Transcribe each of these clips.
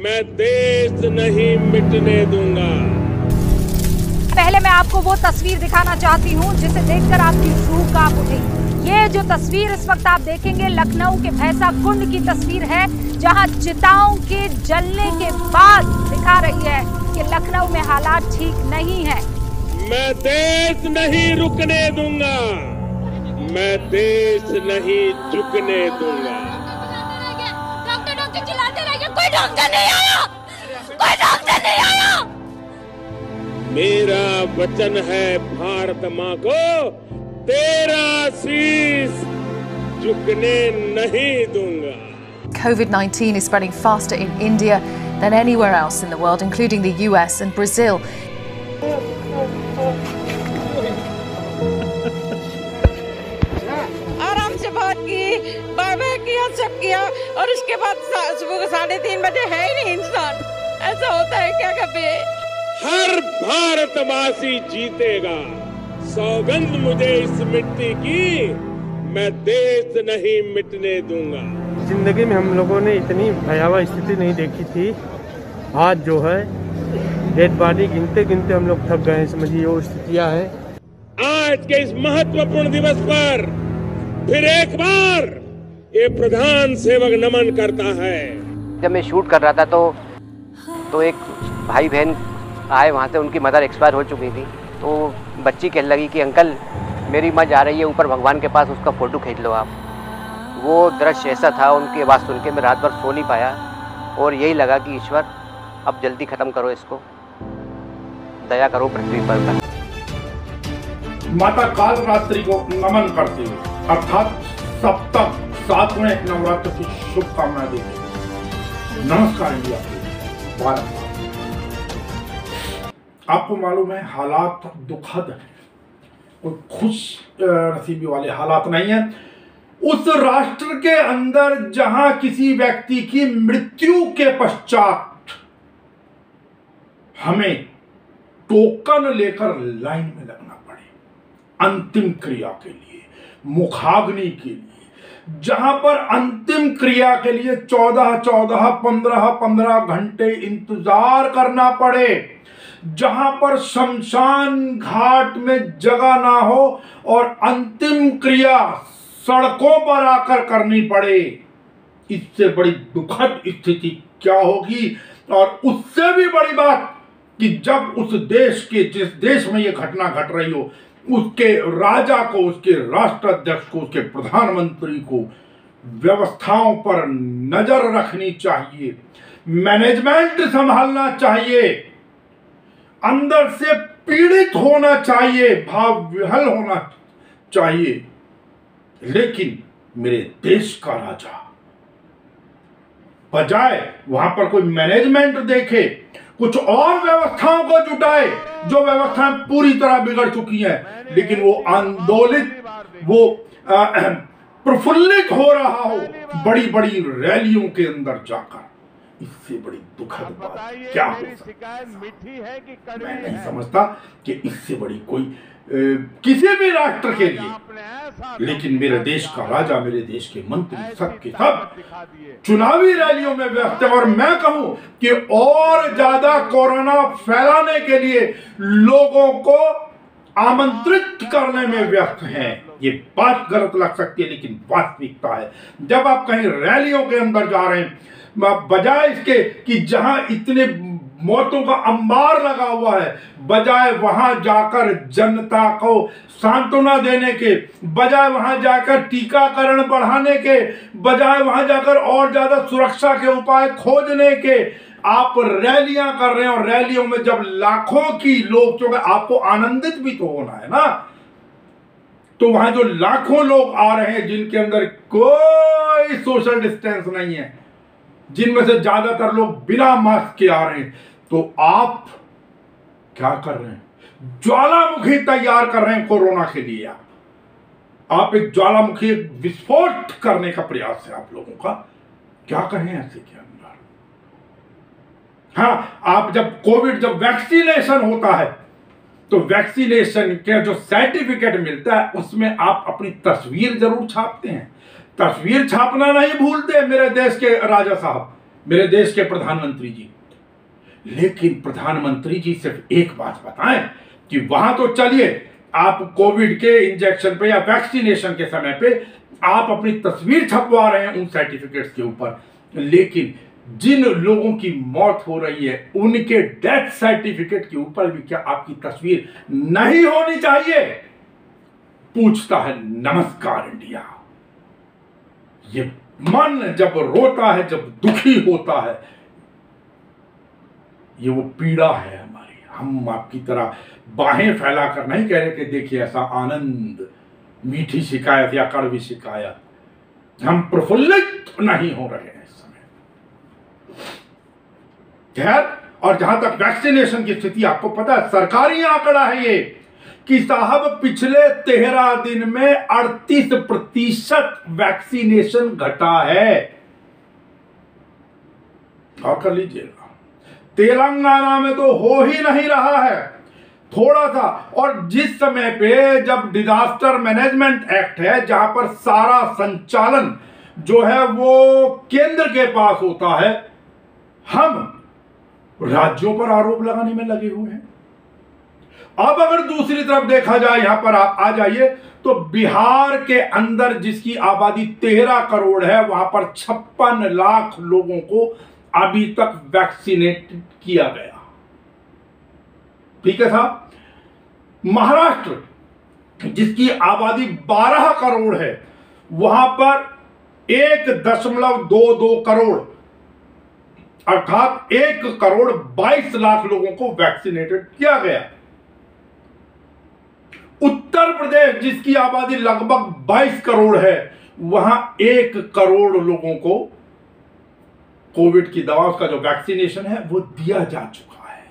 मैं देश नहीं मिटने दूंगा। पहले मैं आपको वो तस्वीर दिखाना चाहती हूँ जिसे देखकर आपकी रूह कांप उठेगी। ये जो तस्वीर इस वक्त आप देखेंगे लखनऊ के भैंसा कुंड की तस्वीर है, जहां चिताओं के जलने के बाद दिखा रही है कि लखनऊ में हालात ठीक नहीं है। मैं देश नहीं रुकने दूंगा, मैं देश नहीं झुकने दूंगा। डॉक्टर चिल्लाते रहिए, कोई डॉक्टर नहीं आया, कोई डॉक्टर नहीं आया। मेरा वचन है भारत माँ को, तेरा शीश झुकने नहीं दूंगा। COVID-19 is spreading faster in India than anywhere else in the world, including the US and Brazil. आराम से बात की, बाय किया, सब किया, और उसके बाद सुबह को 3:30 बजे है ही नहीं इंसान। ऐसा होता है क्या कभी? हर भारतवासी जीतेगा, सौगंध मुझे इस मिट्टी की, मैं देश नहीं मिटने दूंगा। जिंदगी में हम लोगों ने इतनी भयावह स्थिति नहीं देखी थी। आज जो है डेड बॉडी गिनते गिनते हम लोग थक गए, समझिए वो स्थितियां है। आज के इस महत्वपूर्ण दिवस पर फिर एक बार ये प्रधान सेवक नमन करता है। जब मैं शूट कर रहा था तो एक भाई बहन आए वहाँ से, उनकी मदर एक्सपायर हो चुकी थी। तो बच्ची कहने लगी कि अंकल मेरी माँ जा रही है ऊपर भगवान के पास, उसका फ़ोटो खींच लो आप। वो दृश्य ऐसा था, उनकी आवाज़ सुन के मैं रात भर सो नहीं पाया और यही लगा कि ईश्वर अब जल्दी ख़त्म करो इसको, दया करो पृथ्वी पर। माता कालरात्रि को नमन करते हुए, अर्थात सप्तक 7वें नवरात्र की शुभकामनाएं देते। नमस्कार इंडिया, भारत। आपको मालूम है हालात दुखद है, कोई खुश नसीबी वाले हालात नहीं है। उस राष्ट्र के अंदर जहां किसी व्यक्ति की मृत्यु के पश्चात हमें टोकन लेकर लाइन में लगना पड़े अंतिम क्रिया के लिए, मुखाग्नि के लिए, जहां पर अंतिम क्रिया के लिए 14-14, 15-15 घंटे इंतजार करना पड़े, जहां पर शमशान घाट में जगह ना हो और अंतिम क्रिया सड़कों पर आकर करनी पड़े, इससे बड़ी दुखद स्थिति क्या होगी। और उससे भी बड़ी बात कि जब उस देश के, जिस देश में यह घटना घट रही हो, उसके राजा को, उसके राष्ट्राध्यक्ष को, उसके प्रधानमंत्री को व्यवस्थाओं पर नजर रखनी चाहिए, मैनेजमेंट संभालना चाहिए, अंदर से पीड़ित होना चाहिए, भाव विह्वल होना चाहिए। लेकिन मेरे देश का राजा बजाय वहां पर कोई मैनेजमेंट देखे, कुछ और व्यवस्थाओं को जुटाए, जो व्यवस्थाएं पूरी तरह बिगड़ चुकी हैं, लेकिन वो आंदोलित, वो प्रफुल्लित हो रहा हो बड़ी बड़ी रैलियों के अंदर जाकर, इससे बड़ी दुखद बात क्या हो सकती है। मैं नहीं समझता कि इससे बड़ी कोई किसी भी राष्ट्र के लिए। लेकिन मेरे देश का राजा, मेरे देश के मंत्री, सब के सब चुनावी रैलियों में व्यस्त है। और मैं कहूं कि और ज्यादा कोरोना फैलाने के लिए लोगों को आमंत्रित करने में व्यस्त हैं। ये बात गलत लग सकती है, लेकिन वास्तविकता है। जब आप कहीं रैलियों के अंदर जा रहे हैं, बजाय इसके कि जहां इतने मौतों का अंबार लगा हुआ है, बजाय वहां जाकर जनता को सांत्वना देने के, बजाय वहां जाकर टीकाकरण बढ़ाने के, बजाय वहां जाकर और ज्यादा सुरक्षा के उपाय खोजने के, आप रैलियां कर रहे हैं। और रैलियों में जब लाखों की लोग, जो आपको आनंदित भी तो होना है ना, तो वहां जो लाखों लोग आ रहे हैं जिनके अंदर कोई सोशल डिस्टेंस नहीं है, जिनमें से ज्यादातर लोग बिना मास्क के आ रहे हैं, तो आप क्या कर रहे हैं? ज्वालामुखी तैयार कर रहे हैं कोरोना के लिए। आप एक ज्वालामुखी विस्फोट करने का प्रयास है आप लोगों का। क्या कहें ऐसे के अंदर? हाँ, आप जब वैक्सीनेशन होता है, तो वैक्सीनेशन का जो सर्टिफिकेट मिलता है उसमें आप अपनी तस्वीर जरूर छापते हैं। तस्वीर छापना नहीं भूलते मेरे देश के राजा साहब, मेरे देश के प्रधानमंत्री जी। लेकिन प्रधानमंत्री जी सिर्फ एक बात बताएं कि वहां तो चलिए आप कोविड के इंजेक्शन पे या वैक्सीनेशन के समय पे आप अपनी तस्वीर छपवा रहे हैं उन सर्टिफिकेट्स के ऊपर, लेकिन जिन लोगों की मौत हो रही है उनके डेथ सर्टिफिकेट के ऊपर भी क्या आपकी तस्वीर नहीं होनी चाहिए? पूछता है नमस्कार इंडिया। ये मन जब रोता है, जब दुखी होता है, ये वो पीड़ा है हमारी। हम आपकी तरह बाहें फैलाकर नहीं कह रहे कि देखिए ऐसा आनंद, मीठी शिकायत या कड़वी शिकायत। हम प्रफुल्लित नहीं हो रहे हैं इस समय। खैर, और जहां तक वैक्सीनेशन की स्थिति, आपको पता है सरकारी आंकड़ा है ये कि साहब पिछले 13 दिन में 38% वैक्सीनेशन घटा है। और कर लीजिएगा, तेलंगाना में तो हो ही नहीं रहा है थोड़ा सा। और जिस समय पे जब डिजास्टर मैनेजमेंट एक्ट है, जहां पर सारा संचालन जो है वो केंद्र के पास होता है, हम राज्यों पर आरोप लगाने में लगे हुए हैं। अब अगर दूसरी तरफ देखा जाए, यहां पर आप आ जाइए, तो बिहार के अंदर जिसकी आबादी 13 करोड़ है, वहां पर 56 लाख लोगों को अभी तक वैक्सीनेट किया गया। ठीक है साहब। महाराष्ट्र जिसकी आबादी 12 करोड़ है, वहां पर 1.22 करोड़ अर्थात 1 करोड़ 22 लाख लोगों को वैक्सीनेटेड किया गया। उत्तर प्रदेश जिसकी आबादी लगभग 22 करोड़ है, वहां 1 करोड़ लोगों को कोविड की दवा, उसका जो वैक्सीनेशन है वो दिया जा चुका है।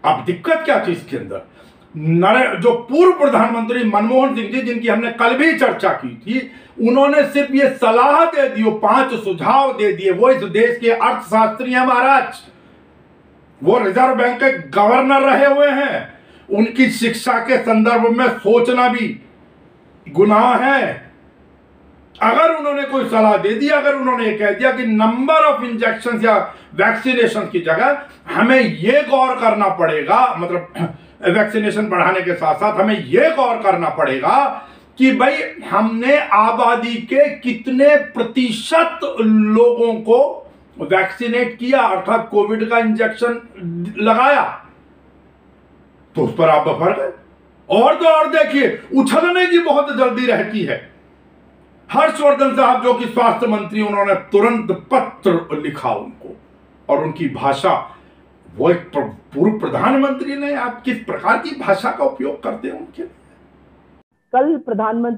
अब दिक्कत क्या थी इसके अंदर? जो पूर्व प्रधानमंत्री मनमोहन सिंह जी, जिनकी हमने कल भी चर्चा की थी, उन्होंने सिर्फ ये सलाह दे दी, 5 सुझाव दे दिए। वो इस देश के अर्थशास्त्री हैं महाराज, वो रिजर्व बैंक के गवर्नर रहे हुए हैं। उनकी शिक्षा के संदर्भ में सोचना भी गुनाह है। अगर उन्होंने कोई सलाह दे दी, अगर उन्होंने ये कह दिया कि नंबर ऑफ इंजेक्शन या वैक्सीनेशन की जगह हमें यह गौर करना पड़ेगा, मतलब वैक्सीनेशन बढ़ाने के साथ साथ हमें यह गौर करना पड़ेगा कि भाई हमने आबादी के कितने प्रतिशत लोगों को वैक्सीनेट किया, अर्थात कोविड का इंजेक्शन लगाया, तो उस पर आप बफर गए। और तो और देखिए, उछलने की बहुत जल्दी रहती है। हर्षवर्धन साहब जो कि स्वास्थ्य मंत्री, उन्होंने तुरंत पत्र लिखा उनको, और उनकी भाषा, वो एक पूर्व प्रधानमंत्री ने, आप किस प्रकार की भाषा का उपयोग करते हैं उनके। कल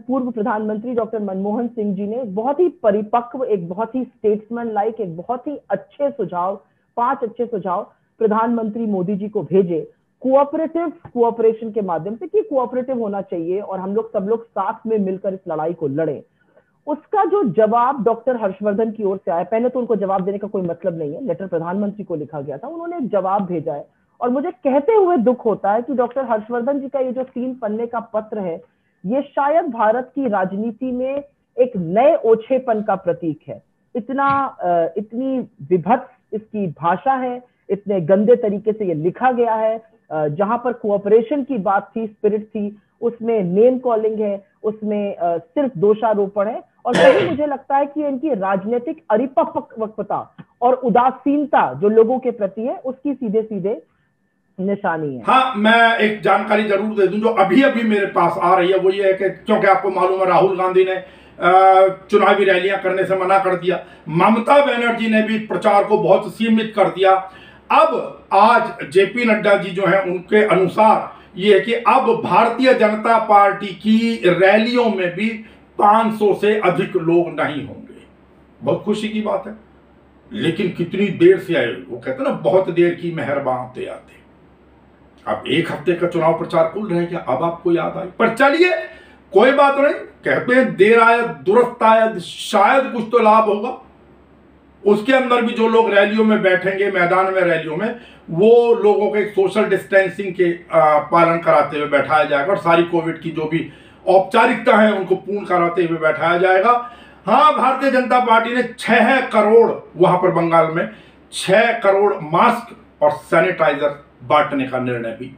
पूर्व प्रधानमंत्री डॉक्टर मनमोहन सिंह जी ने बहुत ही परिपक्व, एक बहुत ही स्टेट्समैन लाइक, एक बहुत ही अच्छे सुझाव, 5 अच्छे सुझाव प्रधानमंत्री मोदी जी को भेजे कोऑपरेशन के माध्यम से, कि कोऑपरेटिव होना चाहिए और हम लोग सब लोग साथ में मिलकर इस लड़ाई को लड़ें। उसका जो जवाब डॉक्टर हर्षवर्धन की ओर से आया, पहले तो उनको जवाब देने का कोई मतलब नहीं है, लेटर प्रधानमंत्री को लिखा गया था, उन्होंने एक जवाब भेजा है। और मुझे कहते हुए दुख होता है कि डॉक्टर हर्षवर्धन जी का ये जो 3 पन्ने का पत्र है, ये शायद भारत की राजनीति में एक नए ओछेपन का प्रतीक है। इतनी विभत्स इसकी भाषा है, इतने गंदे तरीके से ये लिखा गया है। जहां पर कोऑपरेशन की बात थी, स्पिरिट थी, उसमें नेम कॉलिंग है, उसमें सिर्फ दोषारोपण है। और कहीं मुझे लगता है कि इनकी राजनीतिक अरिपक्वता और उदासीनता जो लोगों के प्रति है, उसकी सीधे सीधे निशानी है। हाँ, मैं एक जानकारी जरूर दे दूं जो अभी अभी मेरे पास आ रही है। वो ये है कि क्योंकि आपको मालूम है राहुल गांधी ने चुनावी रैलियां करने से मना कर दिया, ममता बनर्जी ने भी प्रचार को बहुत सीमित कर दिया। अब आज जेपी नड्डा जी जो हैं, उनके अनुसार ये है कि अब भारतीय जनता पार्टी की रैलियों में भी 500 से अधिक लोग नहीं होंगे। बहुत खुशी की बात है, लेकिन कितनी देर से आए, वो कहते हैं ना, बहुत देर की मेहरबान आते आते। अब 1 हफ्ते का चुनाव प्रचार कुल रह गया, अब आपको याद आई। पर चलिए, कोई बात नहीं, कहते हैं देर आयत दुरुस्त आयत, शायद कुछ तो लाभ होगा। उसके अंदर भी जो लोग रैलियों में बैठेंगे, मैदान में रैलियों में, वो लोगों को एक सोशल डिस्टेंसिंग के पालन कराते हुए बैठाया जाएगा, और सारी कोविड की जो भी औपचारिकता है उनको पूर्ण कराते हुए बैठाया जाएगा। हाँ, भारतीय जनता पार्टी ने 6 करोड़ वहां पर बंगाल में 6 करोड़ मास्क और सैनिटाइजर बांटने का निर्णय भी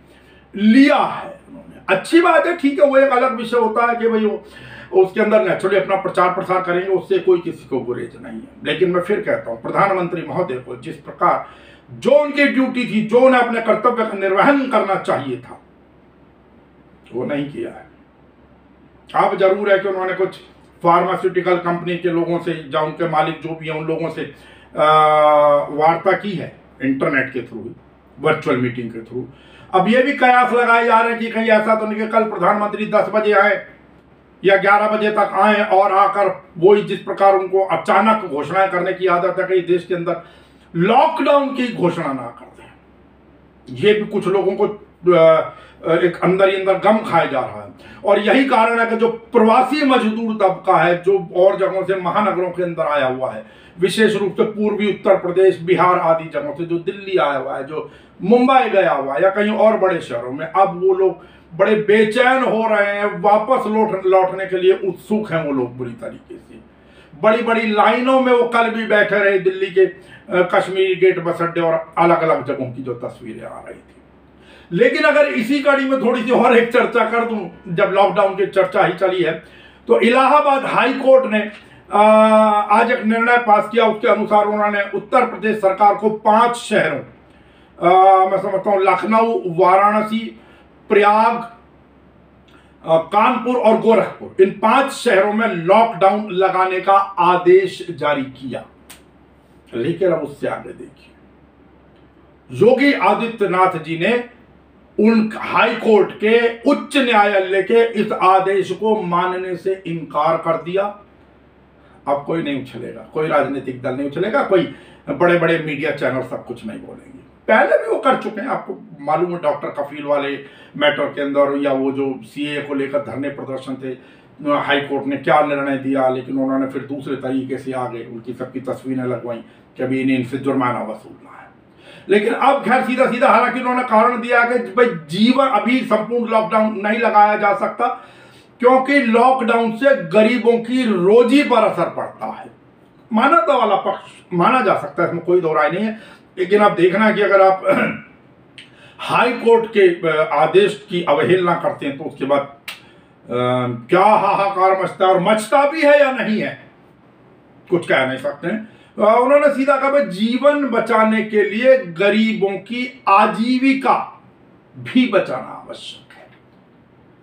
लिया है उन्होंने। अच्छी बात है, ठीक है, वो एक अलग विषय होता है कि भाई वो उसके अंदर नेचुरली अपना प्रचार प्रसार करेंगे, उससे कोई किसी को गुरेज नहीं है। लेकिन मैं फिर कहता हूं, प्रधानमंत्री महोदय को जिस प्रकार जो उनकी ड्यूटी थी, जो उन्हें अपने कर्तव्य का निर्वहन करना चाहिए था, वो नहीं किया है। अब जरूर है कि उन्होंने कुछ फार्मास्यूटिकल कंपनी के लोगों से या उनके मालिक जो भी हैं उन लोगों से वार्ता की है इंटरनेट के थ्रू, वर्चुअल मीटिंग के थ्रू। अब ये भी कयास लगाए जा रहे हैं कि कहीं ऐसा तो नहीं कि कल प्रधानमंत्री 10 बजे आए या 11 बजे तक आए और आकर वही जिस प्रकार उनको अचानक घोषणाएं करने की आदत है, कहीं देश के अंदर लॉकडाउन की घोषणा ना कर दें। ये भी कुछ लोगों को एक अंदर ही अंदर गम खाया जा रहा है। और यही कारण है कि जो प्रवासी मजदूर तबका है, जो और जगहों से महानगरों के अंदर आया हुआ है, विशेष रूप से पूर्वी उत्तर प्रदेश, बिहार आदि जगहों से, जो दिल्ली आया हुआ है, जो मुंबई गया हुआ है या कहीं और बड़े शहरों में, अब वो लोग बड़े बेचैन हो रहे हैं, वापस लौटने के लिए उत्सुक हैं वो लोग बुरी तरीके से। बड़ी बड़ी लाइनों में वो कल भी बैठे रहे दिल्ली के कश्मीरी गेट बस अड्डे और अलग अलग जगहों की जो तस्वीरें आ रही थी। लेकिन अगर इसी कड़ी में थोड़ी सी और एक चर्चा कर दूं, जब लॉकडाउन की चर्चा ही चली है, तो इलाहाबाद हाई कोर्ट ने आज एक निर्णय पास किया। उसके अनुसार उन्होंने उत्तर प्रदेश सरकार को 5 शहरों, मैं समझता हूं लखनऊ, वाराणसी, प्रयाग, कानपुर और गोरखपुर, इन 5 शहरों में लॉकडाउन लगाने का आदेश जारी किया। लेकिन अब उससे आगे देखिए, योगी आदित्यनाथ जी ने उन हाई कोर्ट के उच्च न्यायालय के इस आदेश को मानने से इनकार कर दिया। अब कोई नहीं उछलेगा, कोई राजनीतिक दल नहीं उछलेगा, कोई बड़े बड़े मीडिया चैनल सब कुछ नहीं बोलेंगे। पहले भी वो कर चुके हैं, आपको मालूम है, डॉक्टर कफील वाले मैटर के अंदर, या वो जो सीए को लेकर धरने प्रदर्शन थे, हाई कोर्ट ने क्या निर्णय दिया, लेकिन उन्होंने फिर दूसरे तरीके से आगे उनकी सबकी तस्वीरें लगवाई कि अभी इनसे जुर्माना वसूलना है। लेकिन अब खैर सीधा सीधा, हालांकि उन्होंने कारण दिया कि भाई जीवन अभी संपूर्ण लॉकडाउन नहीं लगाया जा सकता, क्योंकि लॉकडाउन से गरीबों की रोजी पर असर पड़ता है। मानवता वाला पक्ष माना जा सकता है, इसमें कोई दो राय नहीं है। लेकिन आप देखना कि अगर आप हाई कोर्ट के आदेश की अवहेलना करते हैं तो उसके बाद क्या हाहाकार मचता है, और मचता भी है या नहीं है कुछ कह नहीं सकते हैं। उन्होंने सीधा कहा भाई जीवन बचाने के लिए गरीबों की आजीविका भी बचाना आवश्यक है।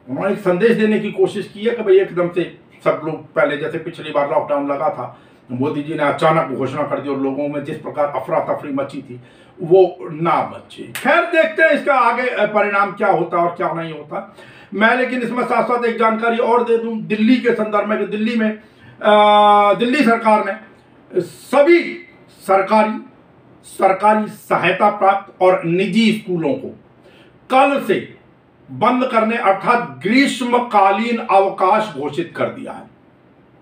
उन्होंने एक संदेश देने की कोशिश की है कि भाई एकदम से सब लोग, पहले जैसे पिछली बार लॉकडाउन लगा था, मोदी जी ने अचानक घोषणा कर दी और लोगों में जिस प्रकार अफरा तफरी मची थी वो ना मचे। खैर देखते हैं इसका आगे परिणाम क्या होता और क्या नहीं होता। मैं लेकिन इसमें साथ साथ एक जानकारी और दे दूं दिल्ली के संदर्भ में, कि दिल्ली में दिल्ली सरकार ने सभी सरकारी सहायता प्राप्त और निजी स्कूलों को कल से बंद करने अर्थात ग्रीष्मकालीन अवकाश घोषित कर दिया है।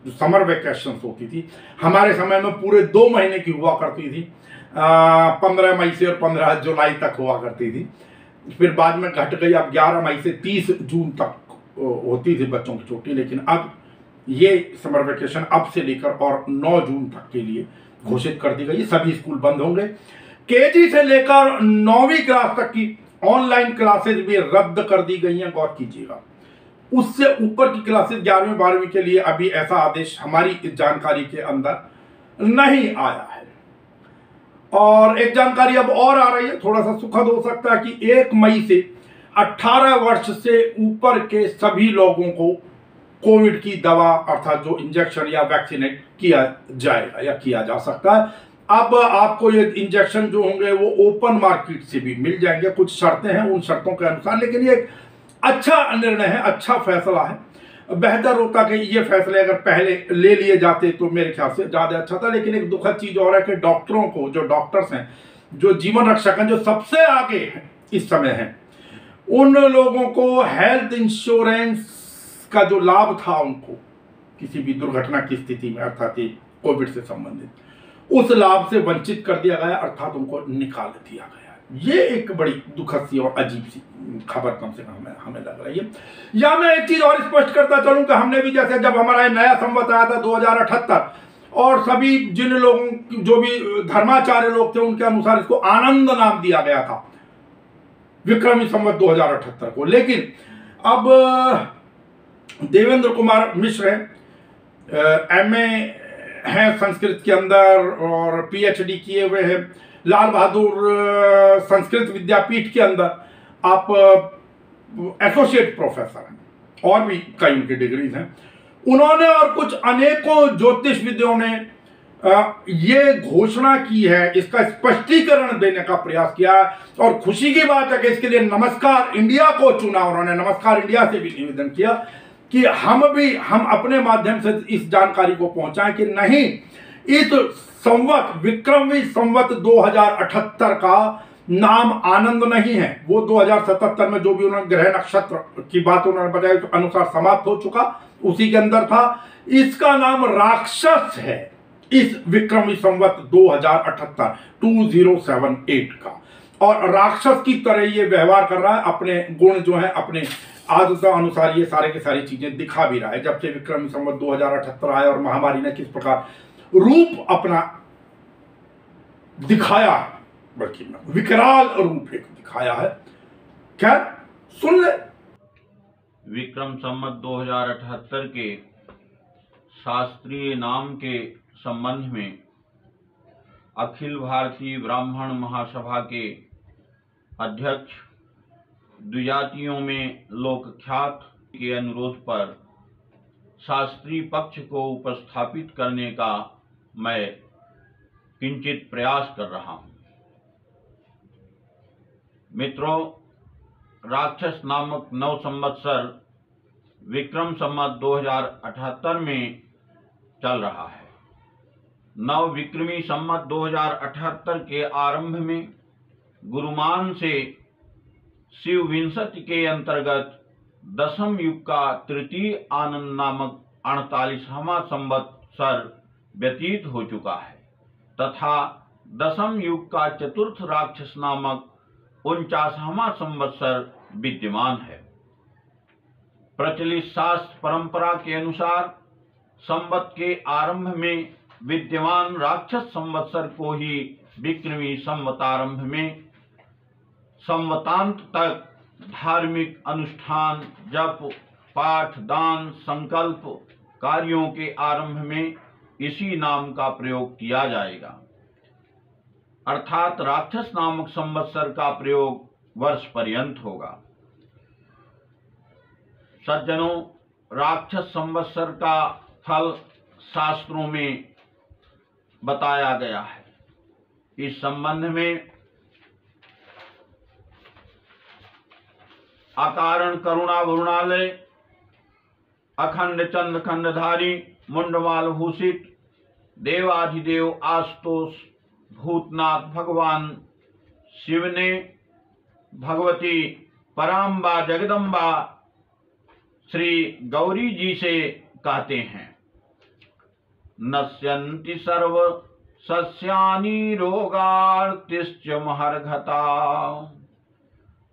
जो समर वेकेशन होती थी हमारे समय में पूरे 2 महीने की हुआ करती थी, 15 मई से और 15 जुलाई तक हुआ करती थी। फिर बाद में घट गई, अब 11 मई से 30 जून तक होती थी बच्चों की छुट्टी। लेकिन अब ये समर वेकेशन अब से लेकर और 9 जून तक के लिए घोषित कर दी गई। सभी स्कूल बंद होंगे। केजी से लेकर 9वीं क्लास तक की ऑनलाइन क्लासेस भी रद्द कर दी गई हैं, गौर कीजिएगा। उससे ऊपर की क्लासेस 11वीं 12वीं के लिए अभी ऐसा आदेश हमारी जानकारी के अंदर नहीं आया है। और एक जानकारी अब और आ रही है, थोड़ा सा सुखद हो सकता है, कि 1 मई से 18 वर्ष से ऊपर के सभी लोगों को कोविड की दवा अर्थात जो इंजेक्शन या वैक्सीनेट किया जाएगा या किया जा सकता है। अब आपको ये इंजेक्शन जो होंगे वो ओपन मार्केट से भी मिल जाएंगे। कुछ शर्तें हैं, उन शर्तों के अनुसार। लेकिन ये अच्छा निर्णय है, अच्छा फैसला है। बेहतर होता कि ये फैसले अगर पहले ले लिए जाते तो मेरे ख्याल से ज़्यादा अच्छा था। लेकिन एक दुखद चीज़ और है कि डॉक्टरों को, जो डॉक्टर्स हैं, जो जीवन रक्षक हैं, जो सबसे आगे हैं इस समय हैं, उन लोगों को हेल्थ इंश्योरेंस का जो लाभ था उनको किसी भी दुर्घटना की स्थिति में अर्थात कोविड से संबंधित, उस लाभ से वंचित कर दिया गया, अर्थात उनको निकाल दिया गया। ये एक बड़ी दुखद सी और अजीब सी खबर कम से कम हमें लग रही है। या मैं एक चीज और स्पष्ट करता चलूं कि हमने भी जैसे जब हमारा नया संवत आया था 2078 और सभी जिन लोगों जो भी धर्माचार्य लोग थे उनके अनुसार इसको आनंद नाम दिया गया था विक्रमी संवत 2078 को। लेकिन अब देवेंद्र कुमार मिश्र MA हैं संस्कृत के अंदर और PhD किए हुए हैं लाल बहादुर संस्कृत विद्यापीठ के अंदर, आप एसोसिएट प्रोफेसर हैं और भी कई उनकी डिग्रीज हैं। उन्होंने और कुछ अनेकों ज्योतिषविदों ने ये घोषणा की है, इसका स्पष्टीकरण देने का प्रयास किया है और खुशी की बात है कि इसके लिए नमस्कार इंडिया को चुना। उन्होंने नमस्कार इंडिया से भी निवेदन किया कि हम अपने माध्यम से इस जानकारी को पहुंचाएं कि नहीं, इस संवत विक्रमी संवत 2078 का नाम आनंद नहीं है। वो 2077 में जो भी उन्होंने ग्रह नक्षत्र की बात उन्होंने बताया तो अनुसार समाप्त हो चुका, उसी के अंदर था। इसका नाम राक्षस है इस विक्रमी संवत 2078 का, और राक्षस की तरह ये व्यवहार कर रहा है। अपने गुण जो है अपने आदतों अनुसार ये सारे की सारी चीजें दिखा भी रहा है। जब से विक्रमी संवत 2078 आया और महामारी ने किस प्रकार रूप अपना दिखाया, बल्कि विकराल रूप एक दिखाया है। खैर सुन ले। विक्रम संवत 2078 के शास्त्रीय नाम के संबंध में अखिल भारतीय ब्राह्मण महासभा के अध्यक्ष द्विजातियों में लोकख्यात के अनुरोध पर शास्त्रीय पक्ष को उपस्थापित करने का मैं किंचित प्रयास कर रहा हूं। मित्रों, राक्षस नामक नव संवत्सर विक्रम संवत 2078 में चल रहा है। नव विक्रमी संवत 2078 के आरंभ में गुरुमान से शिव विंशति के अंतर्गत दशम युग का तृतीय आनंद नामक 48वां संवत्सर व्यतीत हो चुका है तथा दशम युग का चतुर्थ राक्षस नामक 49वां संवत्सर विद्यमान है। प्रचलित शास्त्र परंपरा के अनुसार संवत के आरंभ में विद्यमान राक्षस संवत्सर को ही विक्रमी संवतारंभ में संवतांत तक धार्मिक अनुष्ठान, जप, पाठ, दान, संकल्प कार्यों के आरंभ में इसी नाम का प्रयोग किया जाएगा। अर्थात राक्षस नामक संवत्सर का प्रयोग वर्ष पर्यंत होगा। सज्जनों, राक्षस संवत्सर का फल शास्त्रों में बताया गया है। इस संबंध में अकारण करुणा वरुणालय, अखंड चंद्र खंडधारी, मुंडमाल भूषित देवाधिदेव आशुतोष भूतनाथ भगवान शिव ने भगवती पराम्बा जगदम्बा श्री गौरी जी से कहते हैं, नश्यन्ति सर्व सस्यानि रोगार्तिश्च महर्घता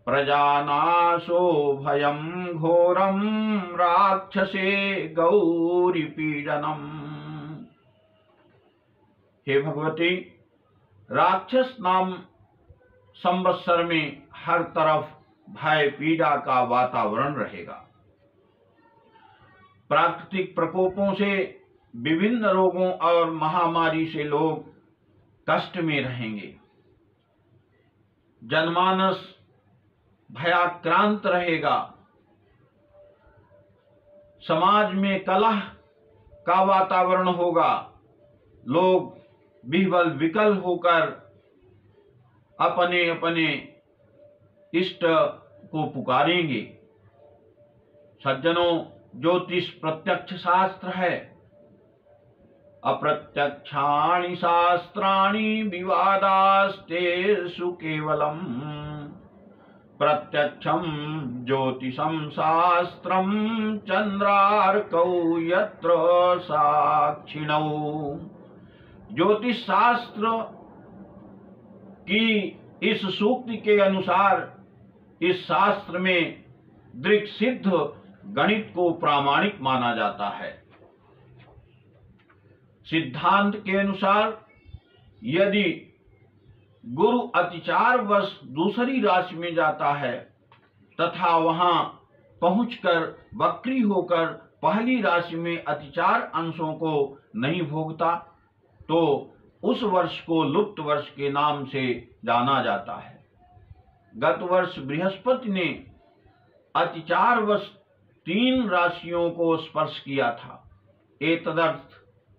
प्रजानाशो भयं घोरं राक्षसे गौरी पीडनम। हे भगवती, राक्षस नाम संवत्सर में हर तरफ भय पीड़ा का वातावरण रहेगा। प्राकृतिक प्रकोपों से, विभिन्न रोगों और महामारी से लोग कष्ट में रहेंगे। जनमानस भयाक्रांत रहेगा। समाज में कलह का वातावरण होगा। लोग विह्वल विकल होकर अपने अपने इष्ट को पुकारेंगे। सज्जनों, ज्योतिष प्रत्यक्ष शास्त्र है। अप्रत्यक्षाणि शास्त्राणि विवादास्तेषु केवलम् प्रत्यक्षं ज्योतिषं शास्त्रं चंद्रार्कौ यत्र साक्षिणौ। ज्योतिष शास्त्र की इस सूक्ति के अनुसार इस शास्त्र में दृक् सिद्ध गणित को प्रामाणिक माना जाता है। सिद्धांत के अनुसार यदि गुरु अतिचारवश दूसरी राशि में जाता है तथा वहां पहुंचकर वक्री होकर पहली राशि में अतिचार अंशों को नहीं भोगता तो उस वर्ष को लुप्त वर्ष के नाम से जाना जाता है। गत वर्ष बृहस्पति ने अतिचारवश 3 राशियों को स्पर्श किया था। एतदर्थ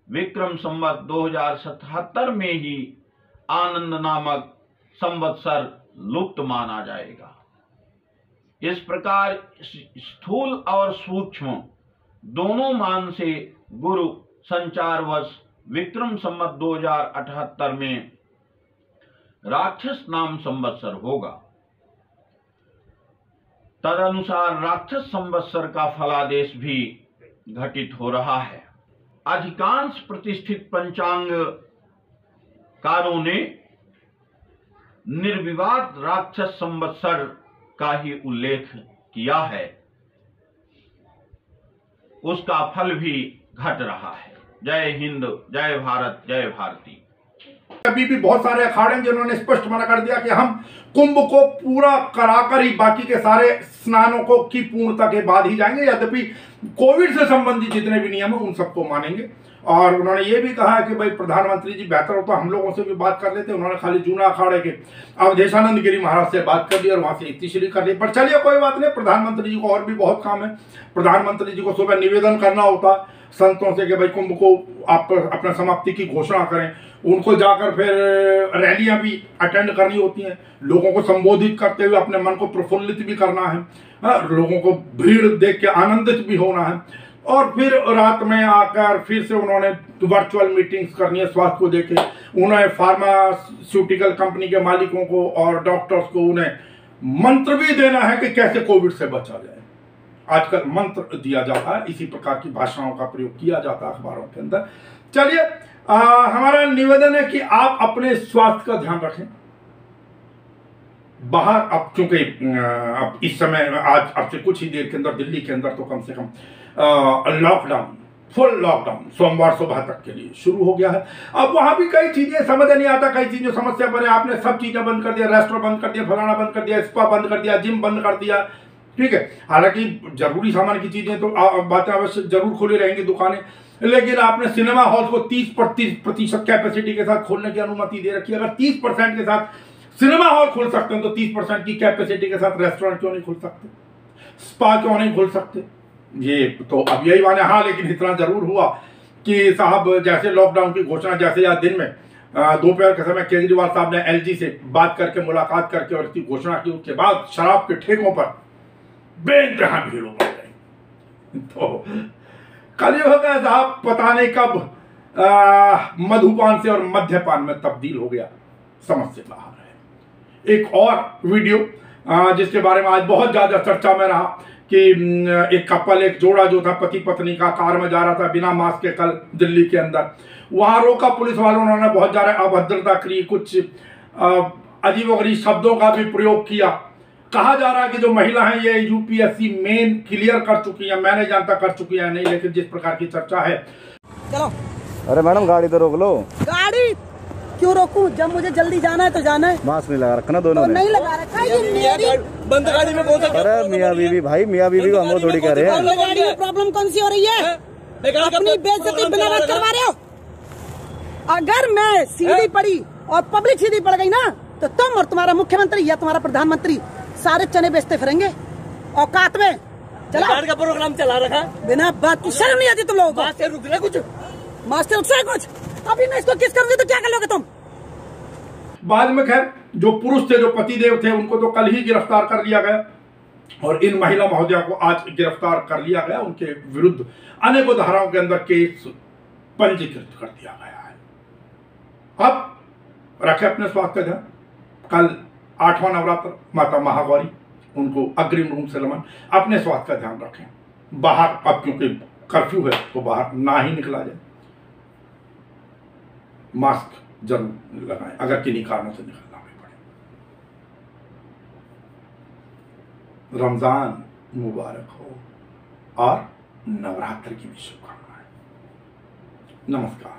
विक्रम संवत 2077 में ही आनंद नामक संवत्सर लुप्त माना जाएगा। इस प्रकार स्थूल और सूक्ष्म दोनों मान से गुरु संचारवश विक्रम संवत 2078 में राक्षस नाम संवत्सर होगा। तदनुसार राक्षस संवत्सर का फलादेश भी घटित हो रहा है। अधिकांश प्रतिष्ठित पंचांग कारों ने निर्विवाद राक्षस संवत्सर का ही उल्लेख किया है। उसका फल भी घट रहा है। जय हिंद, जय भारत, जय भारती। अभी भी बहुत सारे अखाड़े जिन्होंने स्पष्ट मना कर दिया कि हम कुंभ को पूरा कराकर ही बाकी के सारे स्नानों को की पूर्णता के बाद ही जाएंगे। यद्यपि कोविड से संबंधित जितने भी नियम है उन सबको मानेंगे। और उन्होंने ये भी कहा कि भाई प्रधानमंत्री जी बेहतर होता हम लोगों से भी बात कर लेते। उन्होंने खाली जूना अखाड़े के अवधेशानंद गिरी महाराज से बात कर ली और वहां से इत्तीश्री कर ली। पर चलिए कोई बात नहीं, प्रधानमंत्री जी को और भी बहुत काम है। प्रधानमंत्री जी को सुबह निवेदन करना होता संतों से कि भाई कुंभ को आप अपना समाप्ति की घोषणा करें। उनको जाकर फिर रैलियां भी अटेंड करनी होती हैं। लोगों को संबोधित करते हुए अपने मन को प्रफुल्लित भी करना है, लोगों को भीड़ देख के आनंदित भी होना है। और फिर रात में आकर फिर से उन्होंने वर्चुअल मीटिंग्स करनी है स्वास्थ्य को देके। उन्हें फार्मास्यूटिकल कंपनी के मालिकों को और डॉक्टर्स को उन्हें मंत्र भी देना है कि कैसे कोविड से बचा जाए। आजकल मंत्र दिया जाता है, इसी प्रकार की भाषाओं का प्रयोग किया जाता है अखबारों के अंदर। चलिए हमारा निवेदन है कि आप अपने स्वास्थ्य का ध्यान रखें। बाहर अब चूंकि अब इस समय आज अब से कुछ ही देर के अंदर दिल्ली के अंदर तो कम से कम लॉकडाउन, फुल लॉकडाउन सोमवार सुबह तक के लिए शुरू हो गया है। अब वहां भी कई चीजें समझ नहीं आता, कई चीजें समस्या बने। आपने सब चीजें बंद कर दिया, रेस्टोरेंट बंद कर दिया, फलाना बंद कर दिया, स्पा बंद कर दिया, जिम बंद कर दिया, ठीक है। हालांकि जरूरी सामान की चीजें तो बातें अवश्य जरूर खुली रहेंगी दुकानें, लेकिन आपने सिनेमा हॉल को 30% कैपेसिटी के साथ खोलने की अनुमति दे रखी है। अगर 30% के साथ सिनेमा हॉल खोल सकते हैं तो 30% की कैपेसिटी के साथ रेस्टोरेंट क्यों नहीं खोल सकते, स्पा क्यों नहीं खोल सकते? ये तो अब यही माने। हाँ, लेकिन इतना जरूर हुआ कि साहब जैसे लॉकडाउन की घोषणा, जैसे आज दिन में दोपहर के समय केजरीवाल साहब ने एलजी से बात करके मुलाकात करके और इसकी घोषणा की, उसके बाद शराब के ठेकों पर बेइंतहा भीड़ उमड़ गई। तो कलयुग है साहब, पता नहीं कब मधुपान से और मद्यपान में तब्दील हो गया, समझ से बाहर है। एक और वीडियो जिसके बारे में आज बहुत ज्यादा चर्चा में रहा कि एक कपल, एक जोड़ा जो था पति पत्नी का, कार में जा रहा था बिना मास्क के कल दिल्ली के अंदर। वहां रोका पुलिस वालों, उन्होंने बहुत ज्यादा अभद्रता की, कुछ अजीबोगरीब शब्दों का भी प्रयोग किया। कहा जा रहा है कि जो महिला है ये यूपीएससी मेन क्लियर कर चुकी है, मैं नहीं जानता कर चुकी है नहीं, लेकिन जिस प्रकार की चर्चा है। चलो। अरे मैडम गाड़ी तो रोक लो। गाड़ी क्यों रोकूं? जब मुझे जल्दी जाना है तो जाना है। मास्क नहीं लगा रखना दोनों तो ने। नहीं लगा रखा है, ये मेरी बंद गाड़ी में कौन सा? अरे मियाँ बीवी भाई, मियाँ बीवी को हम लोग थोड़ी कह रहे हैं। गाड़ी में प्रॉब्लम कौन सी हो रही है? अपनी बेइज्जती बिना बात करवा रहे हो। अगर मैं सीधी पड़ी और पब्लिक सीधी पड़ गई ना तो तुम और तुम्हारा मुख्यमंत्री या तुम्हारा प्रधानमंत्री सारे चने बेचते फिरेंगे औकात में। चला का प्रोग्राम चला रखा बिना बात की, शर्म नहीं आती तुम लोगों को? मास्टर रुक रहा कुछ, मास्टर रुक रहा कुछ। अभी मैं इसको किस करूंगी तो क्या कर लोगे तुम? बाद में खैर जो पुरुष थे, जो पतिदेव थे, उनको तो कल ही गिरफ्तार कर लिया गया और इन महिला महोदया को आज गिरफ्तार कर लिया गया। उनके विरुद्ध अनेकों धाराओं के अंदर केस पंजीकृत कर दिया गया है। अब रखे अपने स्वास्थ्य का ध्यान। कल 8वां नवरात्र, माता महागौरी, उनको अग्रिम रूप से नमन। अपने स्वास्थ्य का ध्यान रखें। बाहर अब क्योंकि कर्फ्यू है तो बाहर ना ही निकला जाए। मास्क जरूर लगाएं अगर किन्हीं कारणों से निकलना भी पड़े। रमजान मुबारक हो और नवरात्र की भी शुभकामनाएं। नमस्कार।